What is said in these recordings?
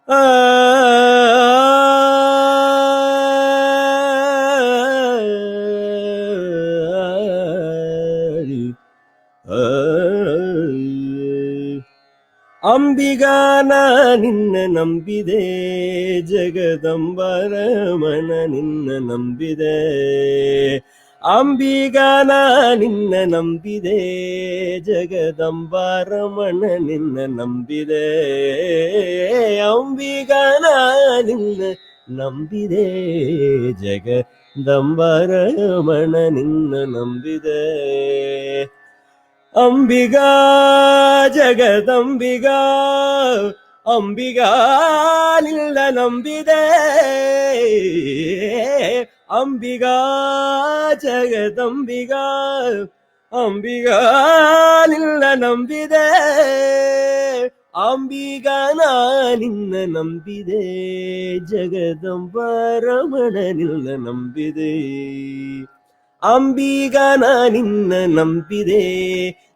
ಅಂಬಿಗಾನ ನಿನ್ನ ನಂಬಿದೆ ಜಗದಂಬರಮಣ ನಿನ್ನ ನಂಬಿದೆ ಅಂಬಿಗಾನ ನಿನ್ನ ನಂಬಿದೆ ಜಗದಂಬರಮಣ ನಿನ್ನ ನಂಬಿದೆ ಅಂಬಿಗಾನ ನಿನ್ನ ನಂಬಿದೆ ಜಗದಂಬರಮಣ ನಿನ್ನ ನಂಬಿದೆ ಅಂಬಿಗಾ ಜಗದಂಬಿಗಾ ಅಂಬಿಗಾ ನಿನ್ನ ನಂಬಿದೆ ಅಂಬಿಗಾ ಜಗದಂಬಿಗಾ ಅಂಬಿಗಾ ನಿನ್ನ ನಂಬಿದೆ ಅಂಬಿಗನ ನಿನ್ನ ನಂಬಿದೆ ಜಗದಂಬರಮಣ ನಿನ್ನ ನಂಬಿದೆ ಅಂಬಿಗನ ನಿನ್ನ ನಂಬಿದೆ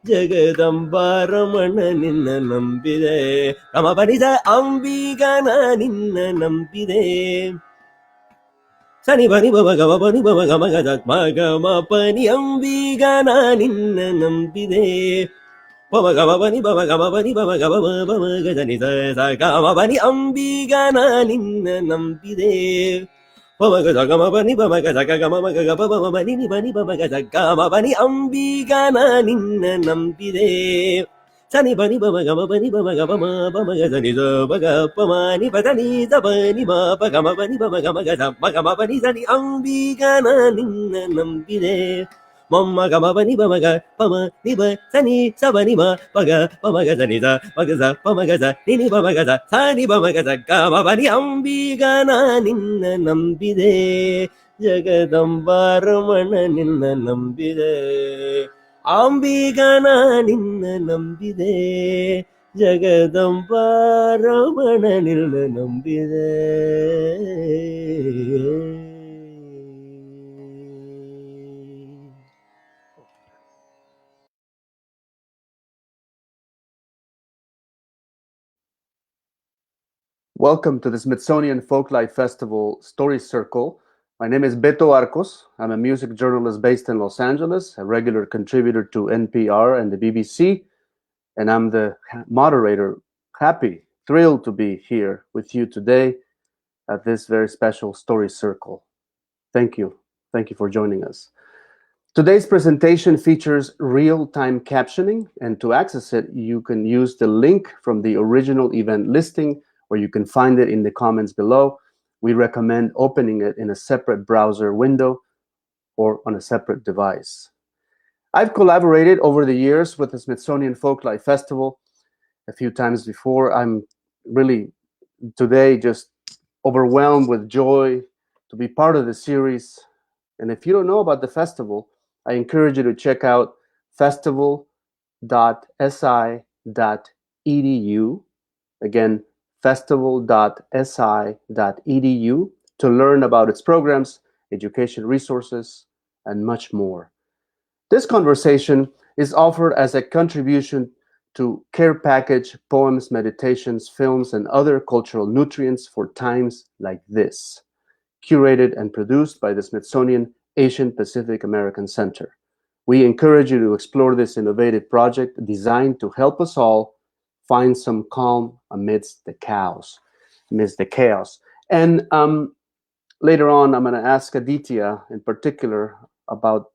ಜಗದಂಬರಮಣ ನಿನ್ನ ನಂಬಿದೆ ರಮ ಬನಿದ ಅಂಬಿಗನ ನಿನ್ನ ನಂಬಿದೆ ಸನಿ ಬನಿ ಬಮ ಗಮ ಬನಿ ಬಮ ಗಮ ಗದ ಮಗಮ ಪನಿ ಅಂಬಿಗನ ನಿನ್ನ ನಂಬಿದೆ ಪಮ ಗಮ ಬನಿ ಬಮ ಗಮ ಬನಿ ಬಮ ಗಮ ಬಮ ಗದ ನಿದ ಗಮ ಬನಿ ಅಂಬಿಗನ ನಿನ್ನ ನಂಬಿದೆ ಗಮ ಬನಿ ಬಮ ಗದ ಗಮ ಮಗ ಗಮ ಬಮ ಬನಿ ನಿ ಬನಿ ಬಮ ಗದ ಗಮ ಬನಿ ಅಂಬಿಗನ ನಿನ್ನ ನಂಬಿದೆ ಸನಿ ಬನಿ ಬಮ ಗಮ ಬನಿ ಬಮ ಗಮ ಬಮ ಗದ ನಿದ ಬಗ ಪಮ ನಿ ಬದ ನಿ ದ ಬನಿ ಮ ಬ ಗಮ ಬನಿ ಬಮ ಗಮ ಗದ ಮ ಗಮ ಬನಿ ಸನಿ ಅಂಬಿಗನ ನಿನ್ನ ನಂಬಿದೆ ಮಮ್ಮ ಗಮ ಬನಿ ಬಮ ಗ ಪಮ ನಿ ಬ ಸನಿ ಸ ಬನಿ ಮ ಬಗ ಪಮ ಗದ ನಿದ ಮಗ ಸ ಪಮ ಗದ ನಿ ನಿ ಬಮ ಗದ ಸನಿ ಬಮ ಗದ ಗಮ ಬನಿ ಅಂಬಿಗನ ನಿನ್ನ ನಂಬಿದೆ ಜಗದಂಬರಮಣ ನಿನ್ನ ನಂಬಿದೆ ಅಂಬಿಗನ ನಿನ್ನ ನಂಬಿದೆ ಜಗದಂಬರಮಣ ನಿನ್ನ ನಂಬಿದೆ Welcome to the Smithsonian Folklife Festival Story Circle. My name is Beto Arcos. I'm a music journalist based in Los Angeles, a regular contributor to NPR and the BBC, and I'm the moderator. Happy, thrilled to be here with you today at this very special Story Circle. Thank you. Thank you for joining us. Today's presentation features real-time captioning, and to access it, you can use the link from the original event listing, or you can find it in the comments below. We recommend opening it in a separate browser window or on a separate device. I've collaborated over the years with the Smithsonian Folklife Festival a few times before. I'm really today just overwhelmed with joy to be part of the series. And if you don't know about the festival, I encourage you to check out festival.si.edu. Again, festival.si.edu to learn about its programs, education resources, and much more. This conversation is offered as a contribution to Care Package Poems, Meditations, Films, and Other Cultural Nutrients for Times Like This, curated and produced by the Smithsonian Asian Pacific American Center. We encourage you to explore this innovative project designed to help us all find some calm amidst the chaos. And later on, I'm going to ask Aditya in particular about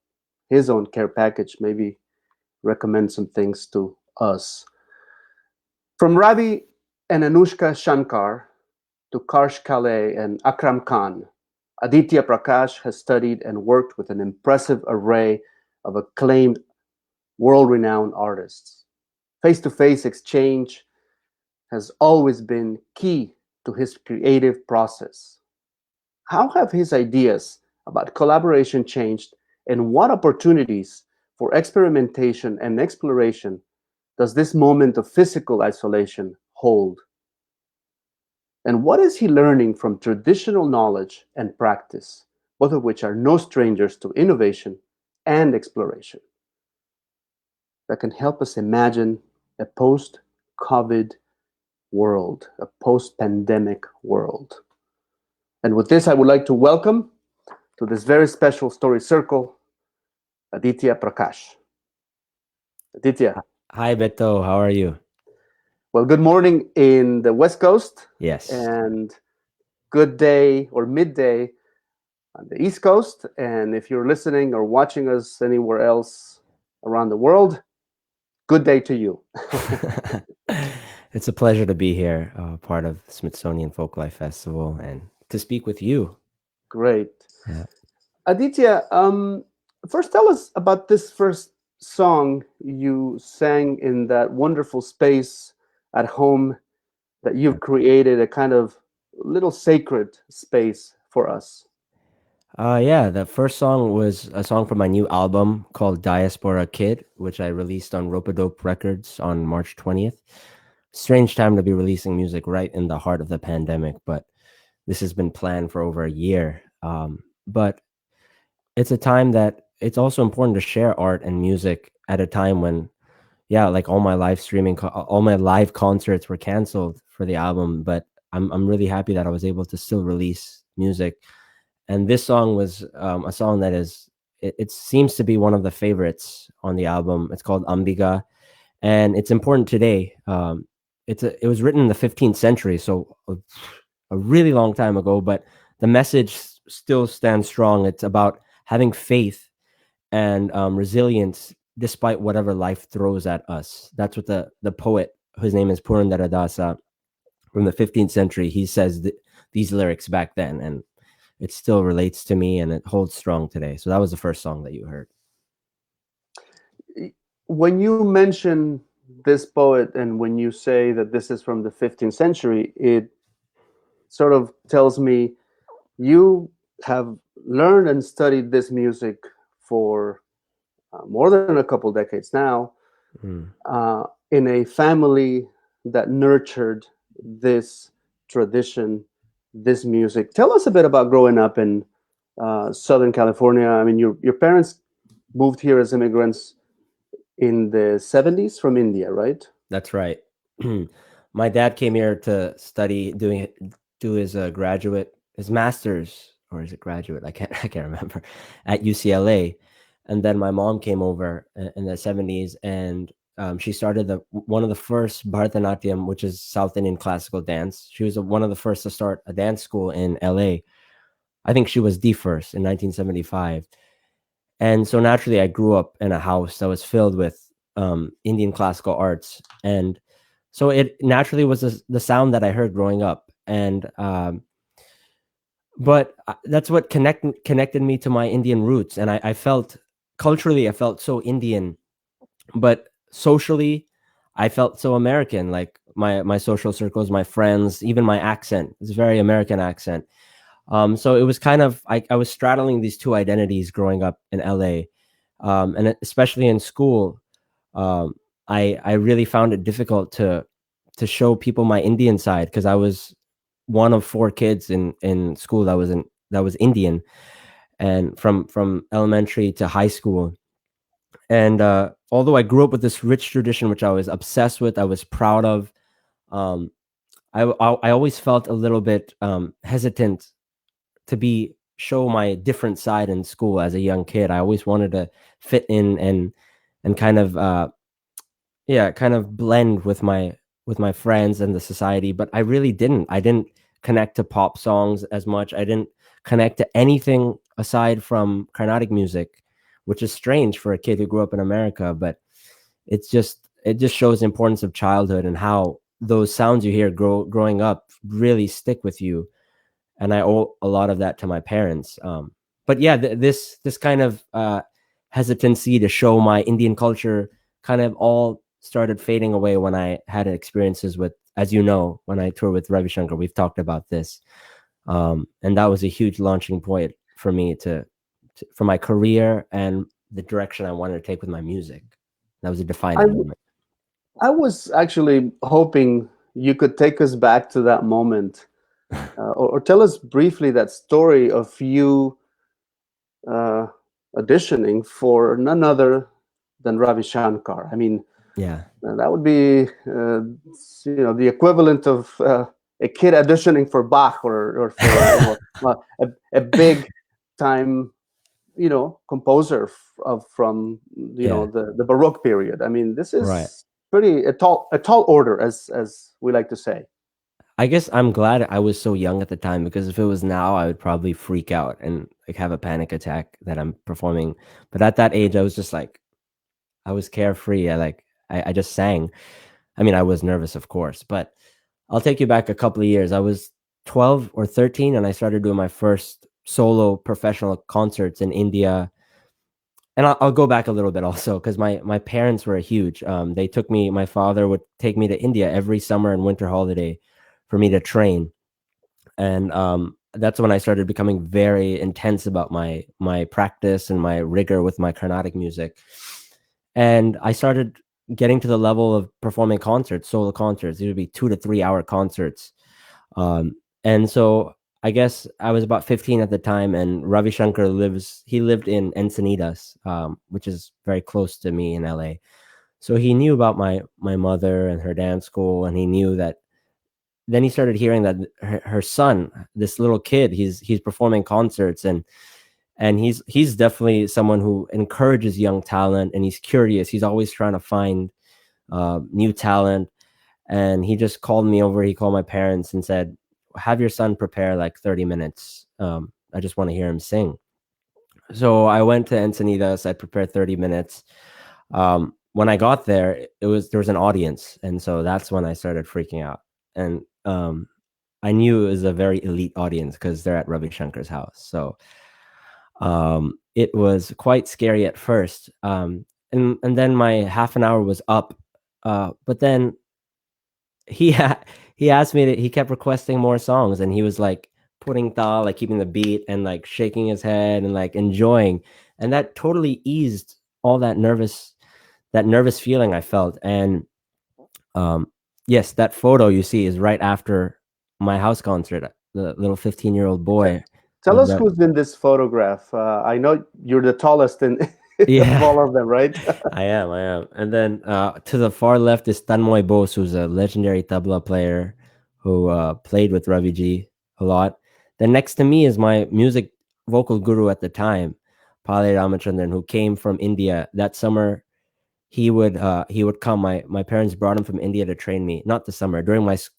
his own care package, maybe recommend some things to us. From Ravi and Anushka Shankar to Karsh Kale and Akram Khan, Aditya Prakash has studied and worked with an impressive array of acclaimed, world-renowned artists. Face-to-face exchange has always been key to his creative process. How have his ideas about collaboration changed, and what opportunities for experimentation and exploration does this moment of physical isolation hold? And what is he learning from traditional knowledge and practice, both of which are no strangers to innovation and exploration, that can help us imagine a post-COVID world, a post-pandemic world. And with this, I would like to welcome to this very special story circle, Aditya Prakash. Aditya, Hi, Beto. How are you? well, good morning in the West Coast Yes. and good day or midday on the East Coast. And if you're listening or watching us anywhere else around the world, good day to you. It's a pleasure to be here, part of Smithsonian Folklife Festival, and to speak with you. Great. Yeah. Aditya, first tell us about this first song you sang in that wonderful space at home that you've created, a kind of little sacred space for us. Yeah, the first song was a song from my new album called Diaspora Kid, which I released on Rope-a-Dope Records on March 20th. Strange time to be releasing music right in the heart of the pandemic, but this has been planned for over a year. But it's a time that it's also important to share art and music at a time when, yeah, like all my live streaming, all my live concerts were canceled for the album, but I'm really happy that I was able to still release music. And this song was a song that it seems to be one of the favorites on the album. It's called Ambiga, and it's important today. It was written in the 15th century, so a really long time ago, but the message still stands strong. It's about having faith and resilience despite whatever life throws at us. That's what the poet, whose name is Purandaradasa, from the 15th century, he says these lyrics back then, and it still relates to me and it holds strong today. So that was the first song that you heard. When you mention this poet and when you say that this is from the 15th century, it sort of tells me you have learned and studied this music for more than a couple decades now, in a family that nurtured this tradition, this music. Tell us a bit about growing up in Southern California. I mean, your parents moved here as immigrants in the 70s from India, right? That's right. My dad came here to study, do his his master's, or is it graduate? I can't remember, at UCLA. And then my mom came over in the 70s, and she started one of the first Bharatanatyam, which is South Indian classical dance. She was one of the first to start a dance school in LA. I think she was the first in 1975. And so naturally, I grew up in a house that was filled with Indian classical arts, and so it naturally was the sound that I heard growing up. And but that's what connected me to my Indian roots, and I felt culturally I felt so Indian, but socially I felt so American. Like my social circles, my friends, even my accent is a very American accent. So it was kind of I was straddling these two identities growing up in LA, and especially in school. um, I really found it difficult to show people my Indian side, because I was one of four kids in school that was Indian, and from elementary to high school. And although I grew up with this rich tradition, which I was obsessed with, I was proud of. Um, I always felt a little bit hesitant to be show my different side in school as a young kid. I always wanted to fit in and kind of kind of blend with my friends and the society, but I didn't connect to pop songs as much. I didn't connect to anything aside from Carnatic music, which is strange for a kid who grew up in America, but it just shows the importance of childhood and how those sounds you hear growing up really stick with you. And I owe a lot of that to my parents. But yeah, this kind of hesitancy to show my Indian culture kind of all started fading away when I had experiences with, as you know, when I toured with Ravi Shankar. We've talked about this, and that was a huge launching point for me for my career and the direction I wanted to take with my music. That was a defining moment. I was actually hoping you could take us back to that moment, or tell us briefly that story of you auditioning for none other than Ravi Shankar. I mean, Yeah. That would be, the equivalent of a kid auditioning for Bach, or for a big time, composer from Yeah, the Baroque period. I mean, this right. is pretty a tall order, as we like to say. I guess I'm glad I was so young at the time, because if it was now, I would probably freak out and like have a panic attack that I'm performing. But at that age, I was just like, I was carefree. I just sang. I mean, I was nervous, of course, but I'll take you back a couple of years. I was 12 or 13, and I started doing my first solo professional concerts in India. And I'll go back a little bit also, because my parents were huge. They took me. My father would take me to India every summer and winter holiday for me to train, and that's when I started becoming very intense about my practice and my rigor with my Carnatic music. And I started getting to the level of performing concerts, solo concerts. It would be 2 to 3 hour concerts. And so I guess I was about 15 at the time, and Ravi Shankar lived in Encinitas, which is very close to me in LA. So he knew about my mother and her dance school, and he knew that. Then he started hearing that her son, this little kid, he's performing concerts, and he's definitely someone who encourages young talent, and he's curious. He's always trying to find new talent. And he just called me over. He called my parents and said, have your son prepare like 30 minutes. I just want to hear him sing. So I went to Encinitas. I prepared 30 minutes. When I got there, there was an audience, and so that's when I started freaking out. And I knew it was a very elite audience because they're at Ravi Shankar's house. So it was quite scary at first. And then my half an hour was up. But then he he asked me he kept requesting more songs, and he was like putting ta, like keeping the beat, and like shaking his head and like enjoying. And that totally eased all that nervous feeling I felt. And yes, that photo you see is right after my house concert. The little 15-year-old boy. Tell us who's in this photograph. I know you're the tallest in of Yeah, all of them, right? I am. And then to the far left is Tanmoy Bose, who's a legendary tabla player who played with Ravi Ji a lot. Then next to me is my music vocal guru at the time, Pali Ramachandran, who came from India that summer. He would come. My parents brought him from India to train me. Not the summer,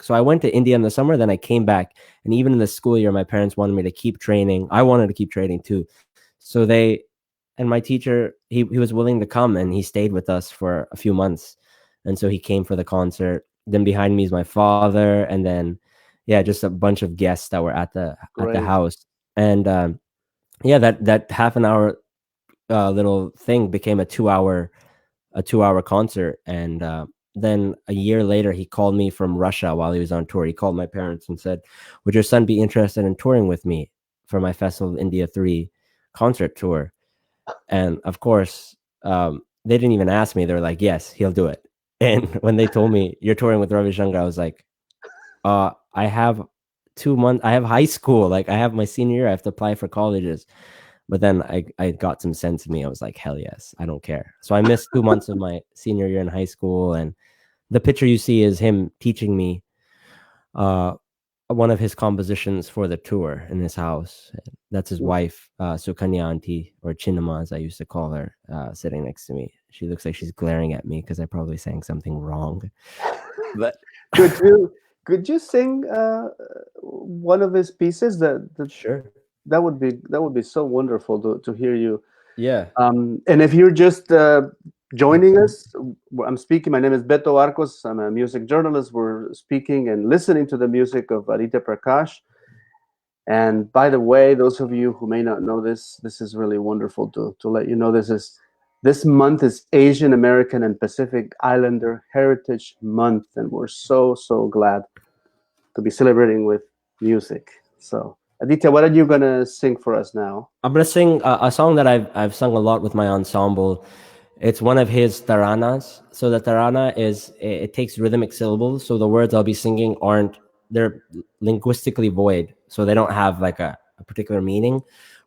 so I went to India in the summer, then I came back, and even in the school year, my parents wanted me to keep training. I wanted to keep training too. So and my teacher, he was willing to come, and he stayed with us for a few months. And so he came for the concert. Then behind me is my father, and then yeah, just a bunch of guests that were at the Great. house. And yeah, that half an hour little thing became a 2 hour concert. And then a year later, he called me from Russia while he was on tour. He called my parents and said, would your son be interested in touring with me for my Festival of India 3 concert tour? And of course, they didn't even ask me. They were like, yes, he'll do it. And when they told me you're touring with Ravi Shankar, I was like, I have 2 months. I have high school. Like I have my senior year. I have to apply for colleges. But then I got some sense in me. I was like, hell yes, I don't care. So I missed 2 months of my senior year in high school. And the picture you see is him teaching me one of his compositions for the tour in his house. That's his wife, Sukanya auntie, or Chinnama, as I used to call her, sitting next to me. She looks like she's glaring at me because I probably sang something wrong. But could you sing one of his pieces? Sure. That would be so wonderful to hear you. Yeah. And if you're just joining us, I'm speaking. My name is Beto Arcos. I'm a music journalist. We're speaking and listening to the music of Aditya Prakash. And by the way, those of you who may not know this is really wonderful to let you know. This month is Asian American and Pacific Islander Heritage Month, and we're so glad to be celebrating with music. So, Aditya, what are you gonna sing for us now? I'm gonna sing a song that I've sung a lot with my ensemble. It's one of his taranas. So the tarana it takes rhythmic syllables. So the words I'll be singing they're linguistically void. So they don't have like a particular meaning,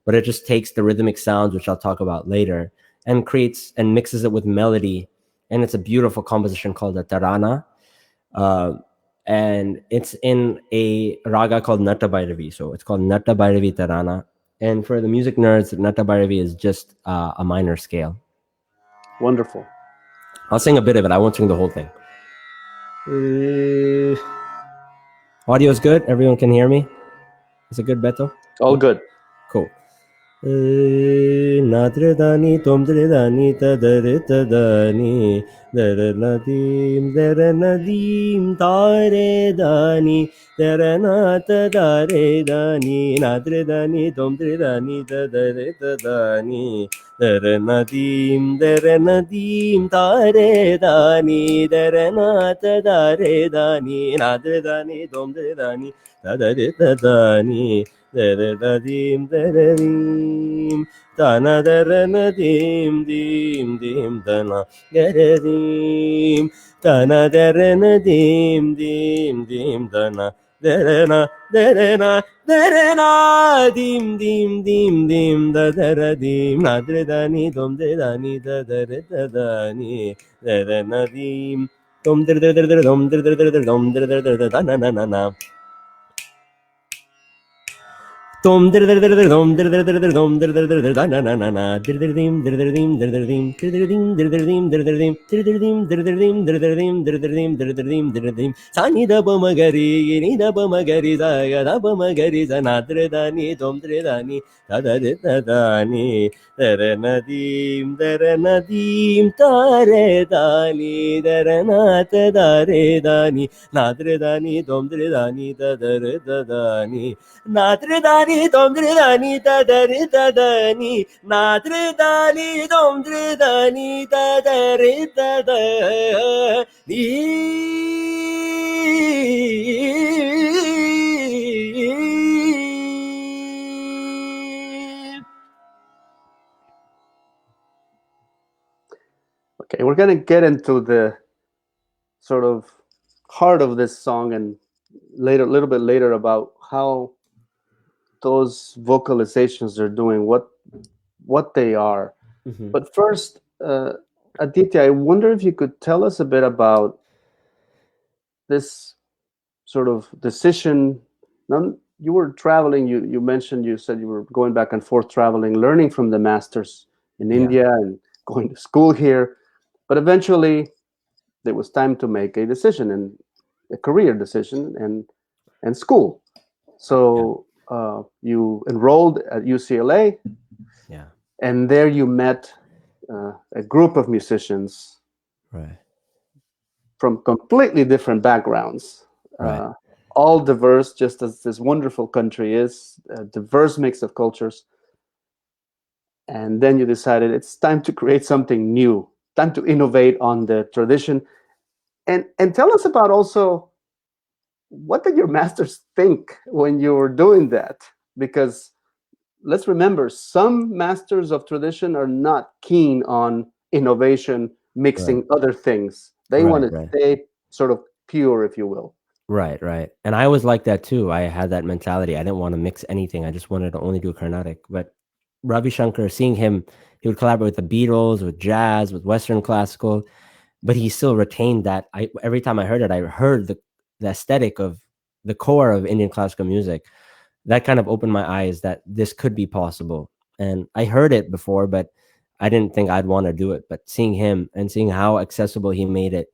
but it just takes the rhythmic sounds, which I'll talk about later, and creates and mixes it with melody and it's a beautiful composition called the Tarana. And it's in a raga called Nata Bhairavi. So it's called Nata Bhairavi Tarana. And for the music nerds, Nata Bhairavi is just a minor scale. Wonderful. I'll sing a bit of it. I won't sing the whole thing. Audio is good. Everyone can hear me. Is it good, Beto? All good. Cool. Nadredani tomdredani tadaritadani daranadim daranadim taredani daranatadaredani nadredani tomdredani tadaritadani daranadim daranadim taredani daranatadaredani nadredani tomdredani tadaritadani Daradim daradim dana daranadim dim dim dana daradim dana daranadim dim dim dana darana darana darana dim dim dim dim daradim nadradani dom dadani dadaradani daranadim dom dardardar dom dardardar dom dardardar dana na na na Tom dir dir dir dir dom dir dir dir dir dom dir dir dir dir da na na na na dir dir dim dir dir dim dir dir dim dir dir dim dir dir dim dir dir dim dir dir dim dir dir dim dir dir dim dir dir dim dir dir dim dir dir dim sani da ba ma gari ni da ba ma gari za ga da ba ma gari za na dir da ni dom dir da ni da da dir da ni dar na dim tare da ni dar na ta da re da ni na dir da ni dom dir da ni da da ni Nadridani domdridani dadari dadani Nadridani domdridani dadari dadani Okay, we're going to get into the sort of heart of this song and later, a little bit later, about how those vocalizations are doing, what they are. But first, Aditya, I wonder if you could tell us a bit about this sort of decision. Now, you were traveling. You mentioned, you said you were going back and forth traveling, learning from the masters in India and going to school here. But eventually, there was time to make a decision, and a career decision, and school. So you enrolled at UCLA, and there you met a group of musicians, right, from completely different backgrounds, right. All diverse, just as this wonderful country is, a diverse mix of cultures. And then you decided it's time to create something new, time to innovate on the tradition. And tell us about also, what did your masters think when you were doing that? Because let's remember, some masters of tradition are not keen on innovation, mixing other things. They want to stay sort of pure, if you will. Right, right. And I was like that too. I had that mentality. I didn't want to mix anything. I just wanted to only do Carnatic. But Ravi Shankar, seeing him, he would collaborate with the Beatles, with jazz, with Western classical, but he still retained that. Every time I heard it, I heard the aesthetic of the core of Indian classical music. That kind of opened my eyes that this could be possible. And I heard it before, but I didn't think I'd want to do it. But seeing him and seeing how accessible he made it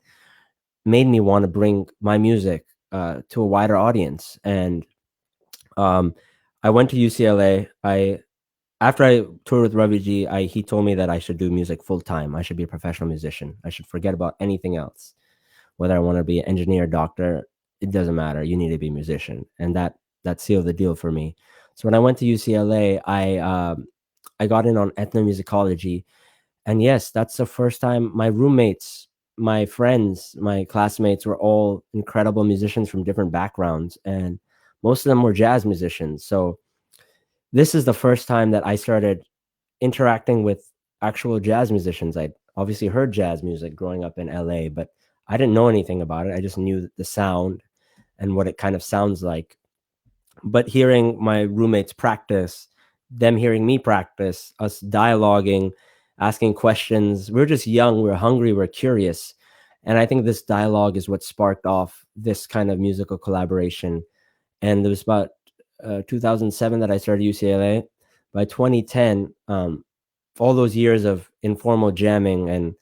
made me want to bring my music to a wider audience. And I went to UCLA. After I toured with Ravi Ji, he told me that I should do music full time. I should be a professional musician. I should forget about anything else. Whether I want to be an engineer, doctor, it doesn't matter. You need to be a musician. And that sealed the deal for me. So when I went to UCLA, I got in on ethnomusicology. And yes, that's the first time my roommates, my friends, my classmates were all incredible musicians from different backgrounds. And most of them were jazz musicians. So this is the first time that I started interacting with actual jazz musicians. I'd obviously heard jazz music growing up in LA, but I didn't know anything about it. I just knew the sound and what it kind of sounds like. But hearing my roommates practice, them hearing me practice, us dialoguing, asking questions. We were just young, we were hungry, we were curious. And I think this dialogue is what sparked off this kind of musical collaboration. And it was about 2007 that I started UCLA. By 2010, all those years of informal jamming and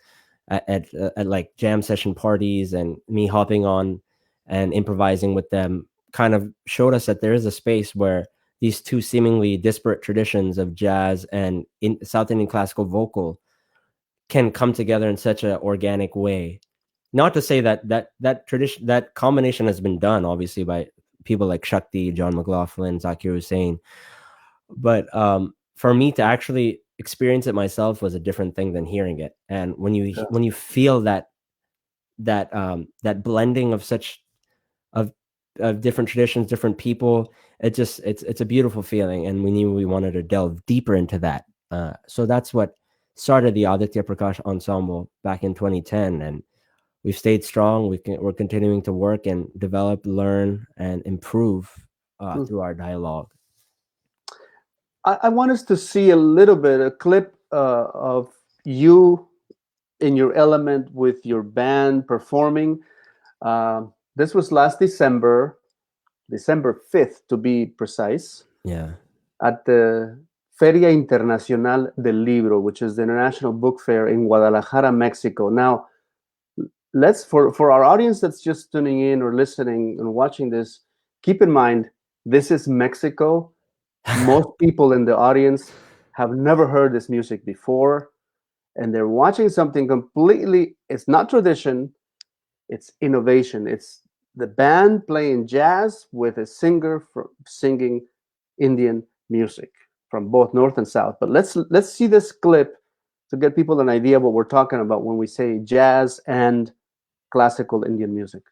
at like jam session parties and me hopping on and improvising with them kind of showed us that there is a space where these two seemingly disparate traditions of jazz and South Indian classical vocal can come together in such an organic way. Not to say that tradition, that combination has been done obviously by people like Shakti, John McLaughlin, Zakir Hussain, but for me to actually experience it myself was a different thing than hearing it. And when you feel that blending of such of different traditions, different people, it's a beautiful feeling, and we knew we wanted to delve deeper into that. So that's what started the Aditya Prakash Ensemble back in 2010, and we've stayed strong. We're continuing to work and develop, learn, and improve through our dialogue. I want us to see a clip of you in your element with your band performing. This was last December 5th to be precise. Yeah. At the Feria Internacional del Libro, which is the international book fair in Guadalajara, Mexico. Now, for our audience that's just tuning in or listening and watching this, keep in mind, this is Mexico. Most people in the audience have never heard this music before, and they're watching something completely, it's not tradition, it's innovation. It's the band playing jazz with a singer singing Indian music from both North and South. But let's see this clip to get people an idea of what we're talking about when we say jazz and classical Indian music.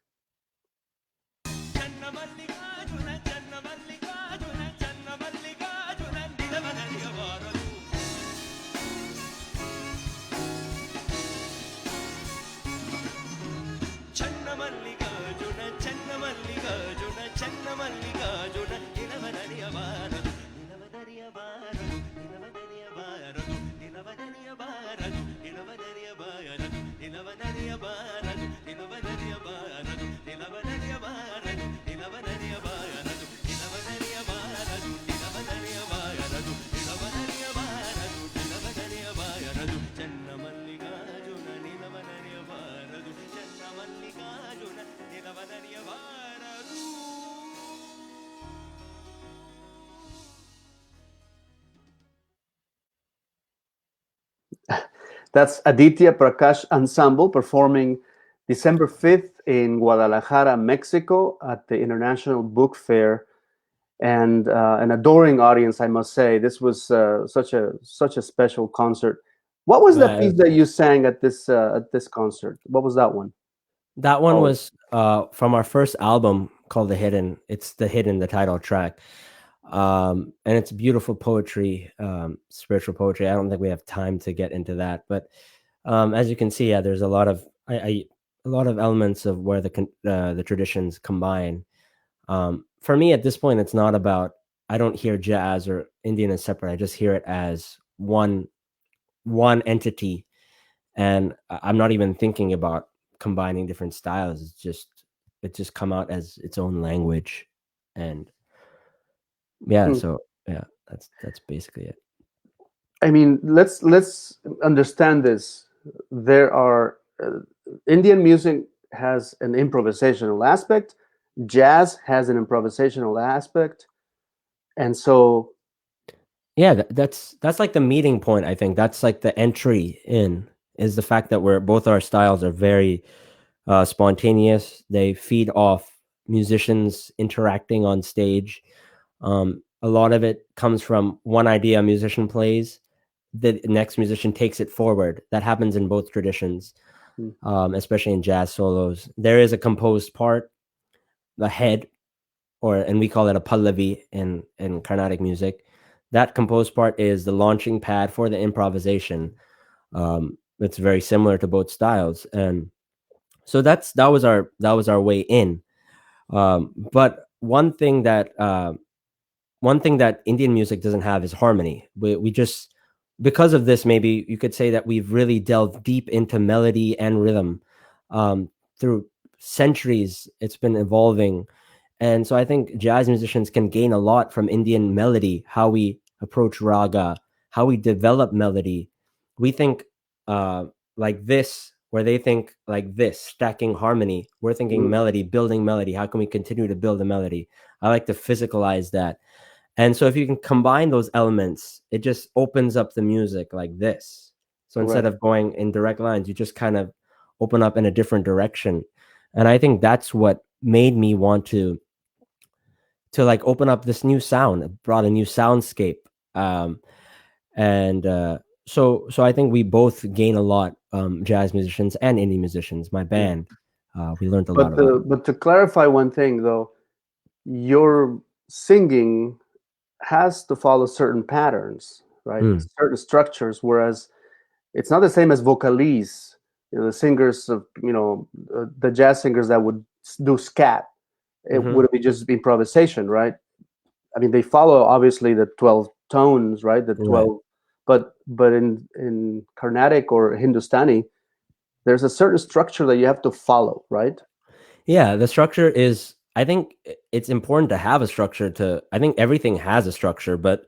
That's Aditya Prakash Ensemble performing December 5th in Guadalajara, Mexico at the International Book Fair. And an adoring audience, I must say. This was such a special concert. What was that piece that you sang at this concert? What was that one? That one was from our first album called The Hidden. It's The Hidden, the title track. And it's beautiful poetry, spiritual poetry. I don't think we have time to get into that, but as you can see, yeah, there's a lot of a lot of elements of where the traditions combine. For me, at this point, it's not about, I don't hear jazz or Indian as separate. I just hear it as one entity, and I'm not even thinking about combining different styles. It just come out as its own language, and yeah. So yeah, that's basically it. I mean, let's understand this. There are Indian music has an improvisational aspect. Jazz has an improvisational aspect, and so yeah, that's like the meeting point. I think that's like the entry in, is the fact that both our styles are very spontaneous. They feed off musicians interacting on stage. A lot of it comes from one idea a musician plays, the next musician takes it forward. That happens in both traditions, especially in jazz solos. There is a composed part, the head, and we call it a pallavi in Carnatic music. That composed part is the launching pad for the improvisation. It's very similar to both styles, and so that was our way in. But one thing that Indian music doesn't have is harmony. We just because of this, maybe you could say that we've really delved deep into melody and rhythm. Through centuries, it's been evolving. And so I think jazz musicians can gain a lot from Indian melody, how we approach raga, how we develop melody. We think like this, where they think like this, stacking harmony. We're thinking melody, building melody. How can we continue to build a melody? I like to physicalize that. And so if you can combine those elements, it just opens up the music like this. So instead of going in direct lines, you just kind of open up in a different direction. And I think that's what made me want to like open up this new sound. It brought a new soundscape. So I think we both gain a lot, jazz musicians and indie musicians. My band, we learned a lot about. But to clarify one thing, though, your singing has to follow certain patterns, right? Certain structures, whereas it's not the same as vocalese. The singers of, the jazz singers that would do scat, it would be just improvisation, right? I mean, they follow obviously the 12 tones, right? The 12, but in Carnatic or Hindustani, there's a certain structure that you have to follow, right? Yeah, the structure is, I think it's important to have a structure. I think everything has a structure, but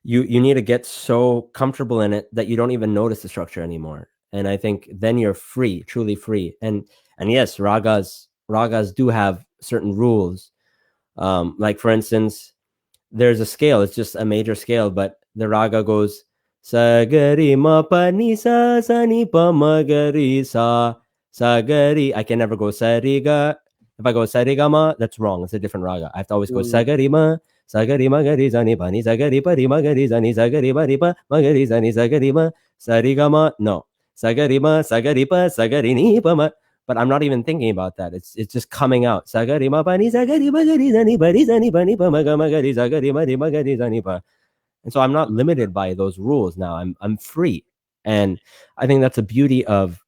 you need to get so comfortable in it that you don't even notice the structure anymore. And I think then you're free, truly free. And yes, ragas do have certain rules. Like for instance, there's a scale. It's just a major scale, but the raga goes sa ga ri ma pa ni sa ni pa ma ga ri sa ga ri. I can never go sa ri ga. If I go sa ri ga ma, that's wrong. It's a different raga. I have to always go sa ga ri ma ga ri za ni pa ni sa ga ri pa ma ga ri za ni sa ga ri pa ma ga ri za ni sa ga ri ma sa ri ga ma. No, sa ga ri ma sa ga ri pa sa ga ri ni pa ma. But I'm not even thinking about that. It's just coming out. Sa ga ri ma pa ni sa ga ri ma ga ri za ni pa ni pa ma ga ri za ga ri ma ga ri za ni pa. And so I'm not limited by those rules now. I'm free. And I think that's the beauty of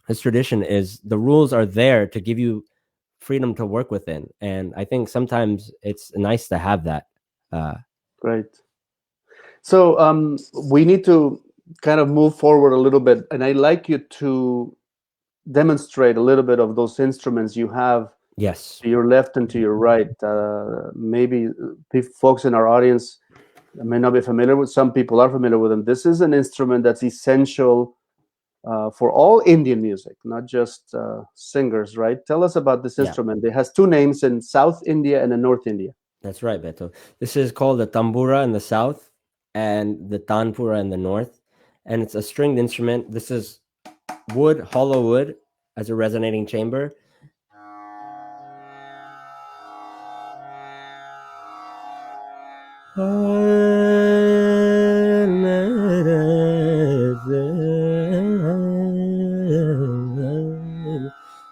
this tradition, is the rules are there to give you freedom to work within. And I think sometimes it's nice to have that. Right. So we need to kind of move forward a little bit. And I'd like you to demonstrate a little bit of those instruments you have. Yes. To your left and to your right. Maybe folks in our audience may not be familiar with. Some people are familiar with them. This is an instrument that's essential for all Indian music, not just singers, right? Tell us about this instrument. It has two names in South India and in North India. That's right, Beto. This is called the tambura in the south and the tanpura in the north. And it's a stringed instrument. This is wood, hollow wood, as a resonating chamber.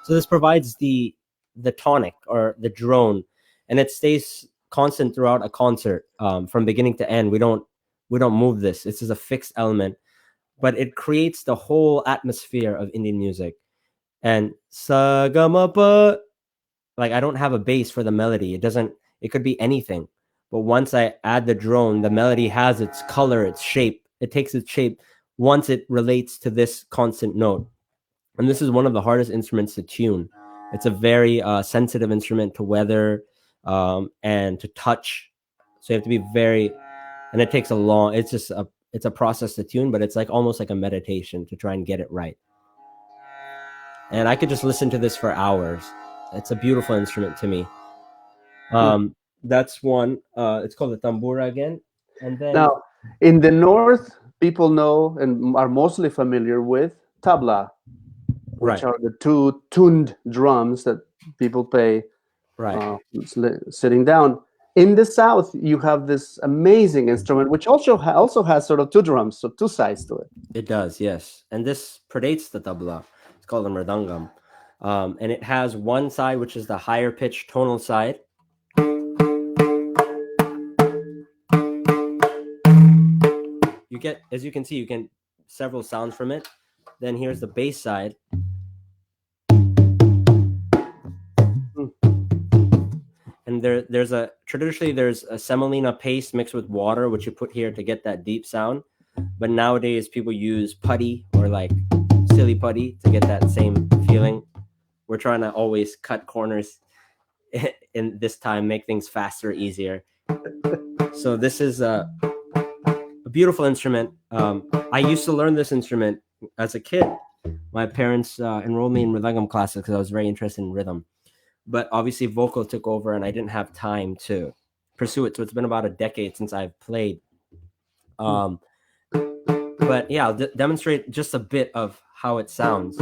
So this provides the tonic or the drone, and it stays constant throughout a concert, from beginning to end. We don't move this. This is a fixed element, but it creates the whole atmosphere of Indian music. And sa ga ma pa, like I don't have a bass for the melody. It could be anything. But once I add the drone, the melody has its color, its shape. It takes its shape once it relates to this constant note. And this is one of the hardest instruments to tune. It's a very sensitive instrument to weather and to touch. So you have to be and it takes it's a process to tune, but it's like almost like a meditation to try and get it right. And I could just listen to this for hours. It's a beautiful instrument to me. That's one. It's called the tambura again. And then now in the north, people know and are mostly familiar with tabla, which are the two tuned drums that people play sitting down. In the south, you have this amazing instrument, which also has sort of two drums, so two sides to it. It does, yes. And this predates the tabla. It's called the mridangam. And it has one side, which is the higher pitched tonal side. You get, as you can see, you get several sounds from it. Then here's the bass side. And traditionally there's a semolina paste mixed with water, which you put here to get that deep sound. but nowadays people use putty or like silly putty to get that same feeling. We're trying to always cut corners in this time, make things faster, easier. So this is a beautiful instrument. I used to learn this instrument as a kid. My parents enrolled me in rhythm classes because I was very interested in rhythm. But obviously, vocal took over, and I didn't have time to pursue it. So it's been about a decade since I've played. But yeah, I'll demonstrate just a bit of how it sounds.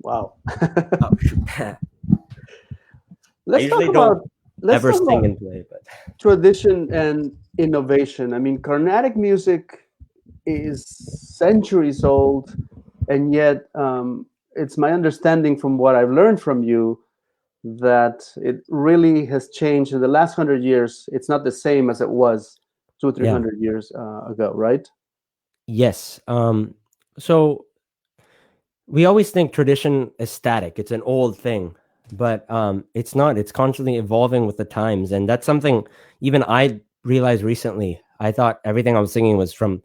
Wow. Oh, shoot. Let's talk usually about don't let's ever talk sing about and play, but tradition and innovation. I mean, Carnatic music is centuries old, and yet it's my understanding from what I've learned from you that it really has changed in the last 100 years. It's not the same as it was two, three yeah. hundred years ago, right? Yes. So we always think tradition is static. It's an old thing, but it's not. It's constantly evolving with the times, and that's something even I realized recently. I thought everything I was singing was from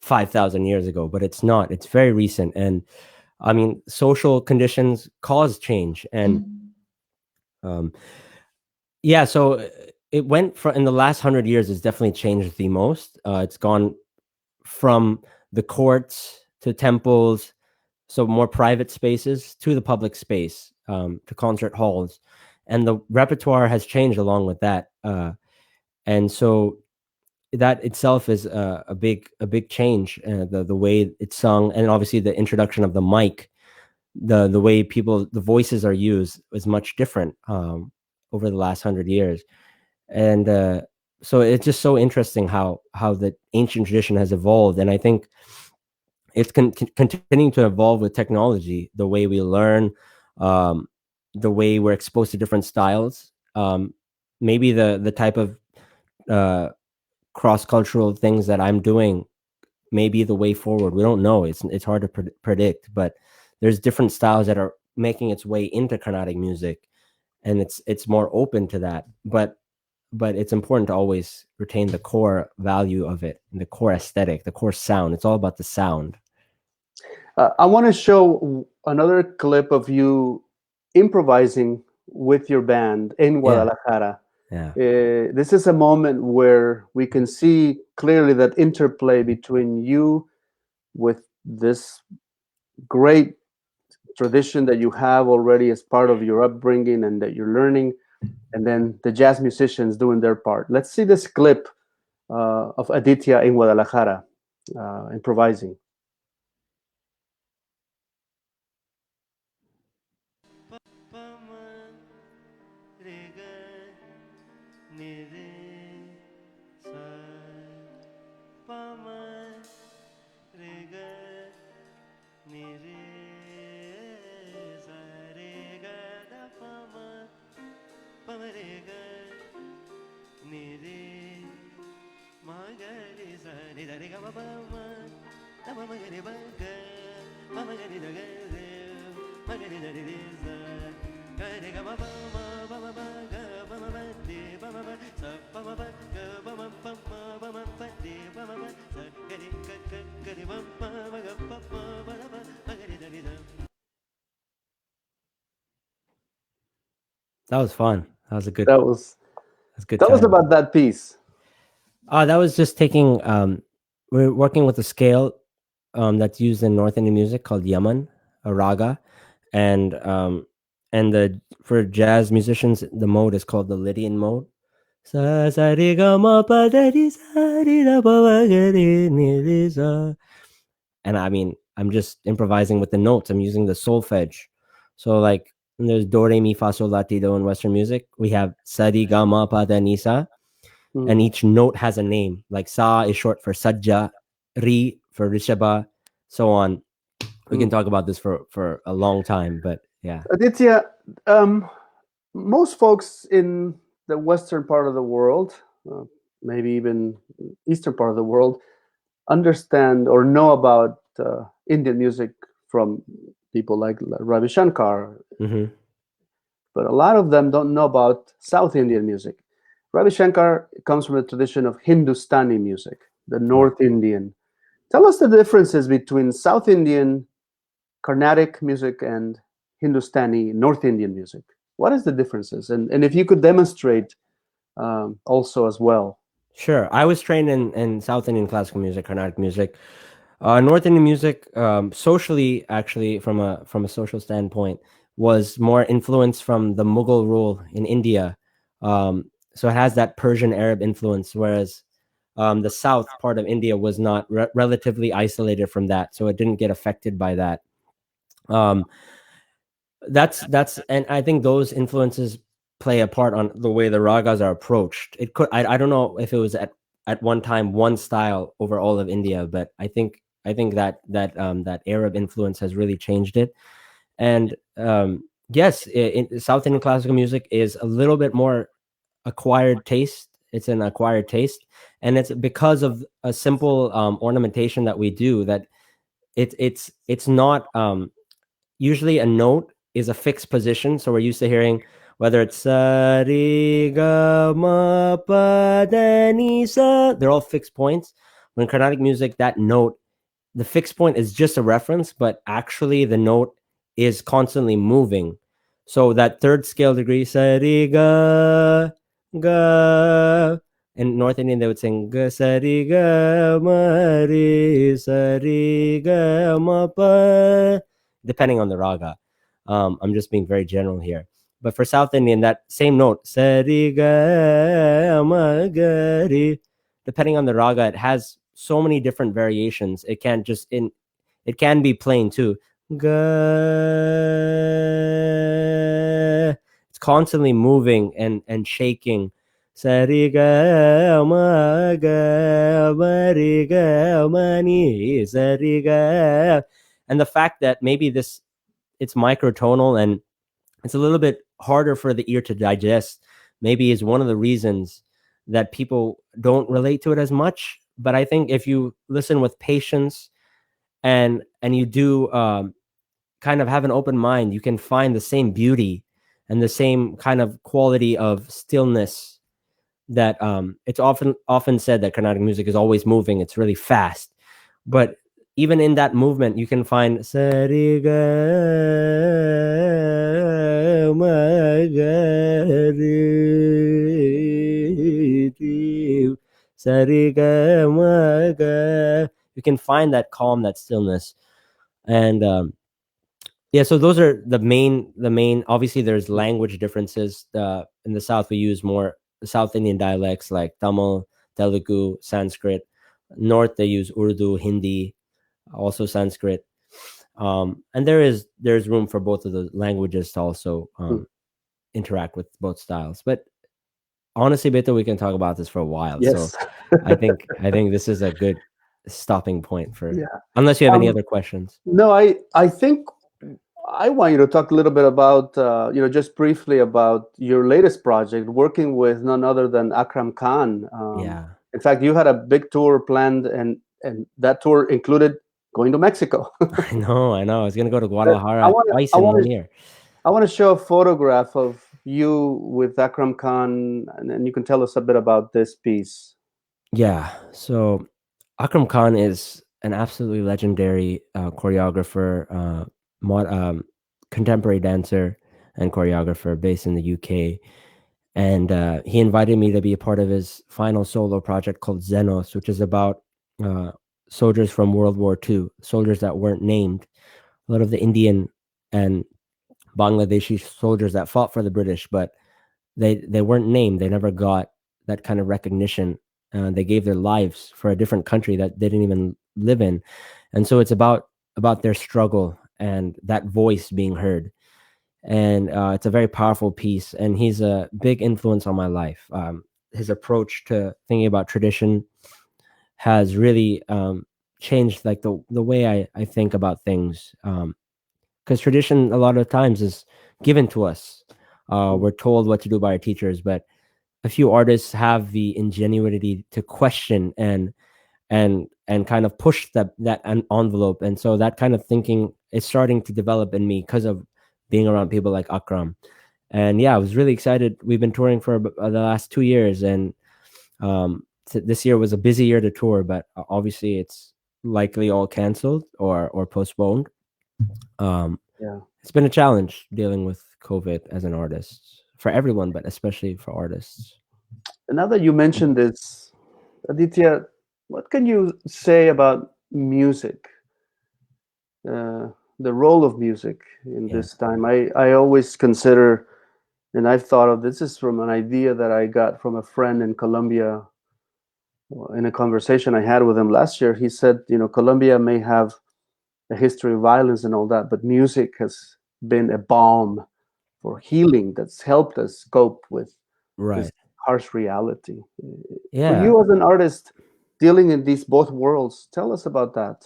5,000 years ago, but it's not. It's very recent, and I mean, social conditions cause change, and yeah. So it went from in the last 100 years. It's definitely changed the most. It's gone from the courts to temples, so more private spaces, to the public space, to concert halls, and the repertoire has changed along with that. And so that itself is a big change. The way it's sung, and obviously the introduction of the mic, the way the voices are used is much different over the last 100 years, and so it's just so interesting how the ancient tradition has evolved, and I think it's continuing to evolve with technology, the way we learn, um, the way we're exposed to different styles, maybe the type of cross-cultural things that I'm doing may be the way forward. We don't know. It's hard to predict, but there's different styles that are making its way into Carnatic music, and it's more open to that. But it's important to always retain the core value of it, and the core aesthetic, the core sound. It's all about the sound. I want to show another clip of you improvising with your band in Guadalajara. Yeah. This is a moment where we can see clearly that interplay between you with this great tradition that you have already as part of your upbringing and that you're learning, and then the jazz musicians doing their part. Let's see this clip of Aditya in Guadalajara improvising. That was fun. That was a good. That was That's good. tell us about that piece. That was just taking we're working with a scale that's used in North Indian music called Yaman, a raga, and the for jazz musicians the mode is called the Lydian mode. Sa sa re ga ma pa da di sa re da pa ma ga re ni re sa. And I mean, I'm just improvising with the notes. I'm using the solfege. So like when there's do re mi fa sol la ti do in Western music, we have sa di ga ma pa da ni sa, and each note has a name. Like sa is short for sajja, ri for rishabha, so on. We can talk about this for a long time, but yeah. Aditya, most folks in the western part of the world, maybe even eastern part of the world, understand or know about Indian music from people like Ravi Shankar, but a lot of them don't know about South Indian music. Ravi Shankar comes from a tradition of Hindustani music, the North Indian. Tell us the differences between South Indian Carnatic music and Hindustani North Indian music. What is the differences? And if you could demonstrate also as well. Sure. I was trained in South Indian classical music, Carnatic music. North Indian music, socially, actually, from a social standpoint, was more influenced from the Mughal rule in India. So it has that Persian Arab influence, whereas the south part of India was not relatively isolated from that, so it didn't get affected by that. That's and I think those influences play a part on the way the ragas are approached. It could I don't know if it was at one time one style over all of India, but I think that Arab influence has really changed it. And yes, in South Indian classical music is a little bit more acquired taste. It's an acquired taste, and it's because of a simple ornamentation that we do that it's not usually a note is a fixed position. So we're used to hearing whether it's sa re ga ma pa da ni sa, they're all fixed points. When Carnatic music, that note, the fixed point is just a reference, but actually the note is constantly moving. So that third scale degree, sa re ga ga. In North Indian, they would sing ga sa re ga ma re sa re ga ma pa, depending on the raga. I'm just being very general here. But for South Indian, that same note, sa re ga ma ga re, depending on the raga, it has so many different variations. It can't just it can be plain too. Ga, it's constantly moving and shaking. Sa re ga ma ga ma re ga ma ni sa re ga. And the fact that maybe it's microtonal and it's a little bit harder for the ear to digest, maybe is one of the reasons that people don't relate to it as much. But I think if you listen with patience and you do kind of have an open mind, you can find the same beauty and the same kind of quality of stillness that it's often said that Carnatic music is always moving. It's really fast, but even in that movement, you can find sa re ga ma ga re sa re ga ma ga. You can find that calm, that stillness, and yeah. So those are the main. Obviously, there's language differences. In the South, we use more South Indian dialects like Tamil, Telugu, Sanskrit. North, they use Urdu, Hindi, also Sanskrit, and there's room for both of the languages to also interact with both styles. But honestly, Beto, we can talk about this for a while. Yes. So I think this is a good stopping point for unless you have any other questions. No, I think I want you to talk a little bit about just briefly about your latest project, working with none other than Akram Khan. In fact, you had a big tour planned, and that tour included going to Mexico. I know. I was going to go to Guadalajara twice in 1 year. I want to show a photograph of you with Akram Khan, and you can tell us a bit about this piece. Yeah. So Akram Khan is an absolutely legendary choreographer, contemporary dancer and choreographer based in the UK. And he invited me to be a part of his final solo project called Xenos, which is about soldiers from World War II, soldiers that weren't named. A lot of the Indian and Bangladeshi soldiers that fought for the British, but they weren't named. They never got that kind of recognition. They gave their lives for a different country that they didn't even live in, and so it's about their struggle and that voice being heard. And it's a very powerful piece. And he's a big influence on my life. His approach to thinking about tradition has really changed like the way I think about things. Because tradition a lot of times is given to us. We're told what to do by our teachers, but a few artists have the ingenuity to question and kind of push that envelope. And so that kind of thinking is starting to develop in me because of being around people like Akram. And yeah, I was really excited. We've been touring for the last 2 years, and this year was a busy year to tour, but obviously it's likely all canceled or postponed. Yeah. It's been a challenge dealing with COVID as an artist for everyone, but especially for artists. And now that you mentioned this, Aditya, what can you say about music? The role of music in Yeah. this time. I always consider, and I've thought of this is from an idea that I got from a friend in Colombia in a conversation I had with him last year. He said, Colombia may have a history of violence and all that, but music has been a balm for healing that's helped us cope with Right. this harsh reality. Yeah. For you as an artist dealing in these both worlds, tell us about that.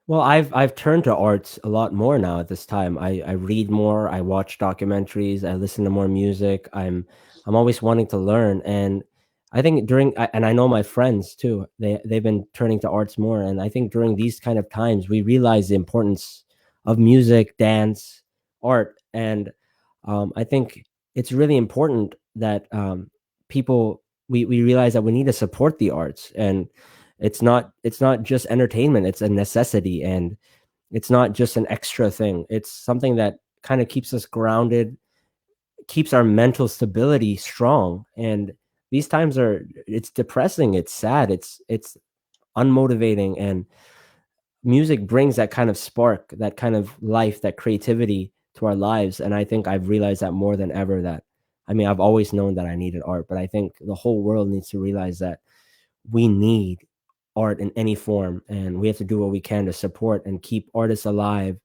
Well, I've turned to arts a lot more now at this time. I read more, I watch documentaries, I listen to more music. I'm always wanting to learn, and I think and I know my friends too. They've been turning to arts more, and I think during these kind of times we realize the importance of music, dance, art, and I think it's really important that people we realize that we need to support the arts. And it's not just entertainment, it's a necessity, and it's not just an extra thing. It's something that kind of keeps us grounded, keeps our mental stability strong. And these times it's depressing, it's sad, it's unmotivating, and music brings that kind of spark, that kind of life, that creativity to our lives. And I think I've realized that more than ever. That I mean, I've always known that I needed art, but I think the whole world needs to realize that we need art in any form, and we have to do what we can to support and keep artists alive.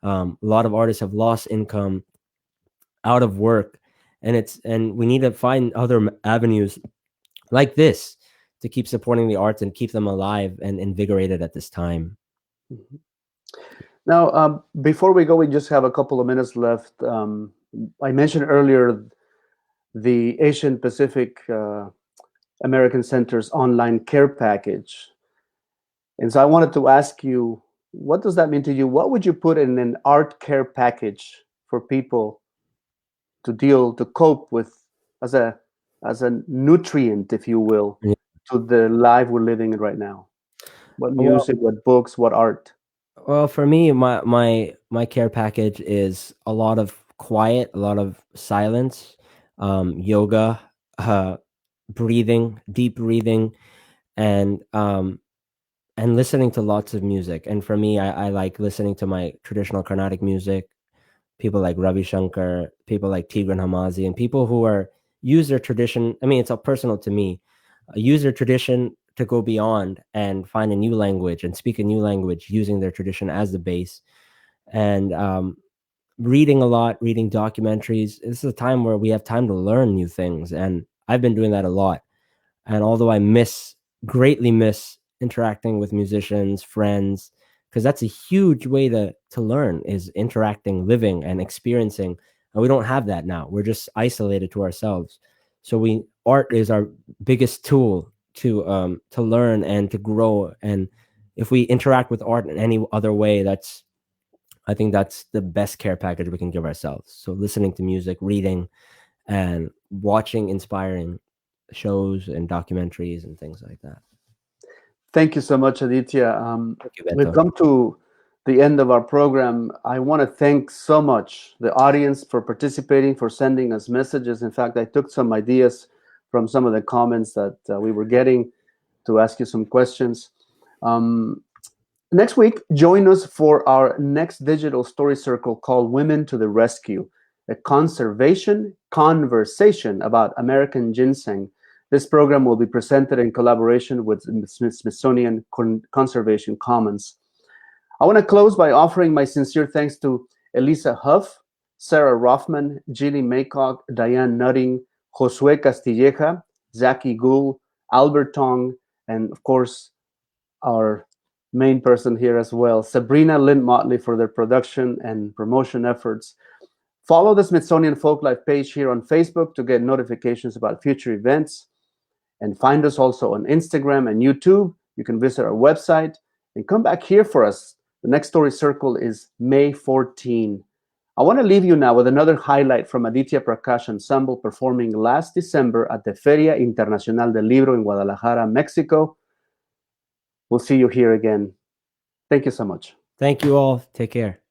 A lot of artists have lost income, out of work, and we need to find other avenues like this to keep supporting the arts and keep them alive and invigorated at this time. Mhm. Now, before we go, we just have a couple of minutes left. I mentioned earlier the Asian Pacific American Center's online care package. And so I wanted to ask you, what does that mean to you? What would you put in an art care package for people to cope with as a nutrient, if you will, Yeah. to the life we're living in right now? What Well, music, what books, what art? well, for me, my care package is a lot of quiet, a lot of silence, yoga, breathing, deep breathing, and listening to lots of music. And for me, I like listening to my traditional Carnatic music, people like Ravi Shankar, people like Tigran Hamazi, and people who are use their tradition. I mean, it's all personal to me. Use their tradition to go beyond and find a new language and speak a new language using their tradition as the base. And reading a lot, reading documentaries. This is a time where we have time to learn new things, and I've been doing that a lot. And although I greatly miss interacting with musicians, friends, because that's a huge way to learn, is interacting, living, and experiencing. And we don't have that now. We're just isolated to ourselves. So art is our biggest tool to learn and to grow. And if we interact with art in any other way, I think that's the best care package we can give ourselves. So listening to music, reading, and watching inspiring shows and documentaries and things like that. Thank you so much, Aditya. Thank you, We've Beto. come to the end of our program. I want to thank so much the audience for participating, for sending us messages. In fact, I took some ideas from some of the comments that we were getting to ask you some questions. Next week, join us for our next digital story circle called Women to the Rescue, a conservation conversation about American ginseng. This program will be presented in collaboration with the Smithsonian Conservation Commons. I want to close by offering my sincere thanks to Elisa Huff, Sarah Rothman, Ginny Maycock, Diane Nutting, Josue Castilleja, Zaki Gould, Albert Tong, and of course, our main person here as well, Sabrina Lynn Motley, for their production and promotion efforts. Follow the Smithsonian Folklife page here on Facebook to get notifications about future events. And find us also on Instagram and YouTube. You can visit our website and come back here for us. The next story circle is May 14. I want to leave you now with another highlight from Aditya Prakash Ensemble performing last December at the Feria Internacional del Libro in Guadalajara, Mexico. We'll see you here again. Thank you so much. Thank you all. Take care.